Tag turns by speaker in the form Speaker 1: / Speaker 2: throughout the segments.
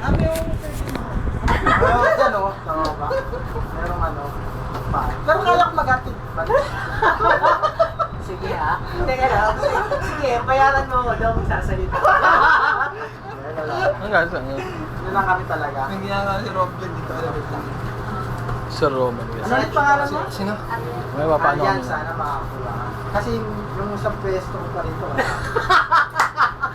Speaker 1: Ano yung pwede mo? Yan o, tama ba? Merong ano, pa. Pero kaya ko mag-atid.
Speaker 2: Sige ha. Teka lang. Sige, bayaran mo ako daw magsasalita.
Speaker 3: Ang gasa nga.
Speaker 1: Yun lang kami talaga.
Speaker 4: Ang ginagawa si Robin dito.
Speaker 3: Sir Roman.
Speaker 1: Ano yung pangalan mo?
Speaker 4: Sino?
Speaker 3: May paano
Speaker 1: Yan,
Speaker 3: kami?
Speaker 1: sana makakuha. Kasi yung sa pwesto ko pa rito.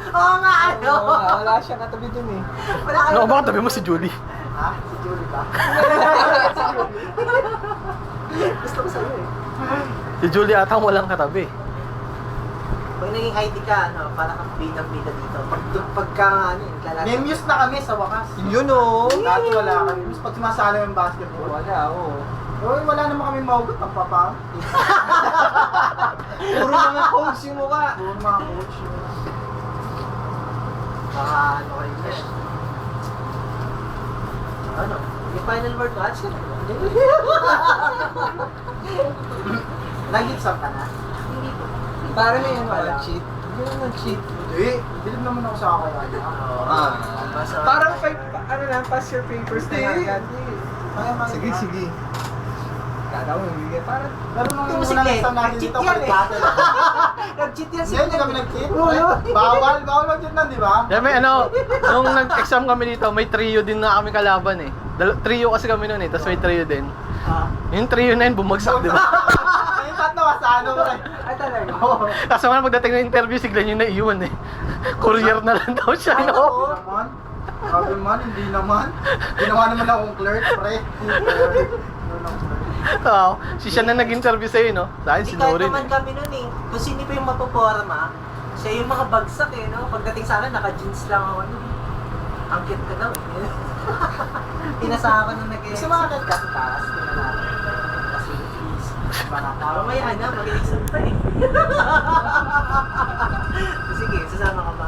Speaker 2: Oo nga, ano?
Speaker 4: Oo nga, wala siya katabi dun eh.
Speaker 2: Wala
Speaker 3: Ano ba tabi mo si Julie?
Speaker 1: Ha? Si Julie ba?
Speaker 2: Gusto ko sa'yo eh.
Speaker 3: Si Julie atang walang katabi.
Speaker 2: Pag naging ID ka, ano, para kang bidang-bida dito. Pagka ano, lalaki.
Speaker 1: Memuse na kami sa wakas.
Speaker 4: Yun o.
Speaker 1: Dati wala kami. Mas pag sumasala yung basketball.
Speaker 4: Wala, oo.
Speaker 1: Uy, wala naman kami maugot ang papa.
Speaker 4: Puro mga coach yung mukha.
Speaker 1: Puro mga coach.
Speaker 2: Baka ano kayo yan. Ano? Yung final word ko, ads ka na.
Speaker 1: Nag-gipsam ka na?
Speaker 4: Para may ano ka, cheat. Hindi naman cheat.
Speaker 1: Hindi. Bilib naman ako sa kakaya.
Speaker 4: Ah.
Speaker 2: Basta,
Speaker 4: Parang ano lang, pass your papers na
Speaker 1: Hindi.
Speaker 4: agad. Sige, sige. Kala ko bibigyan. Parang
Speaker 1: Pero nung
Speaker 2: Ito
Speaker 1: unang
Speaker 2: sige,
Speaker 1: exam natin
Speaker 2: nag-cheat
Speaker 1: dito,
Speaker 2: yan eh.
Speaker 1: battle.
Speaker 2: nag-cheat yan
Speaker 1: Hindi kami nag-cheat.
Speaker 2: Oo.
Speaker 1: Bawal mag-cheat na, di ba?
Speaker 3: Yeah, may ano, nung nag-exam kami dito, may trio din na kami kalaban eh. Trio kasi kami noon eh, tapos may trio din. Yung trio na yun, bumagsak, di ba?
Speaker 1: Yung tatlo sa ano mo rin.
Speaker 2: Ay talaga?
Speaker 1: Oo.
Speaker 3: Kaso nga pagdating ng interview, sigla nyo naiwan eh. Courier na lang daw siya,
Speaker 1: Hindi
Speaker 3: no?
Speaker 1: naman. Sabi man, hindi naman. Ginawa naman akong clerk, pre.
Speaker 3: Oo, si siya na nag-interview sa'yo, no? Sa akin,
Speaker 2: Hindi
Speaker 3: si
Speaker 2: kahit
Speaker 3: Norin
Speaker 2: naman
Speaker 3: eh.
Speaker 2: kami nun eh. Kung sino pa yung mapoporma, siya yung mga bagsak eh, no? Pagdating sa akin, naka-jeans lang ako nun. Ang cute ka daw eh. Pinasahan ko nung
Speaker 1: Gusto mga ka sa taas. Tingnan natin. Kasi please. Mga tao.
Speaker 2: Mamaya na, mag-exam pa eh. Sige, sasama ka ba?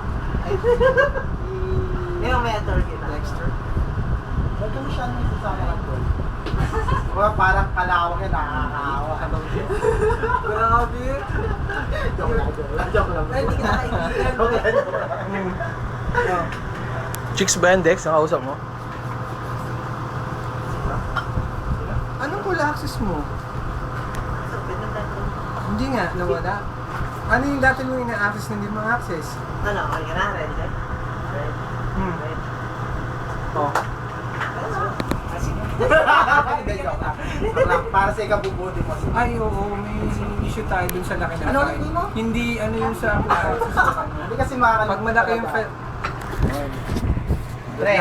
Speaker 2: Ngayon may tour kita.
Speaker 1: Dexter. Ba't mo siya nang sasama ng boy? Parang kalawang yan, nakakaawa.
Speaker 2: Grabe.
Speaker 1: Joke lang. Joke lang.
Speaker 2: Ay, hindi kita kaibigan.
Speaker 3: Chicks ba yan, Dex? Nakausap mo?
Speaker 4: anong full access mo? Hindi nga, nawala. Ano yung dati mo ina-access na hindi mo access?
Speaker 2: Ano, okay ka na? Ready ka? Ready?
Speaker 4: Hmm.
Speaker 2: Ready?
Speaker 4: Oh.
Speaker 2: Ah, sige.
Speaker 1: Hindi, joke lang. Joke lang. Para sa ikabubuti mo.
Speaker 4: Ay, oo, may issue tayo dun sa laki ng
Speaker 1: Ano,
Speaker 4: file.
Speaker 1: hindi mo?
Speaker 4: Hindi, ano yung sa full access.
Speaker 1: Hindi kasi makakalimutan.
Speaker 4: Pag malaki yung
Speaker 1: talaga.
Speaker 4: file.
Speaker 1: Pre,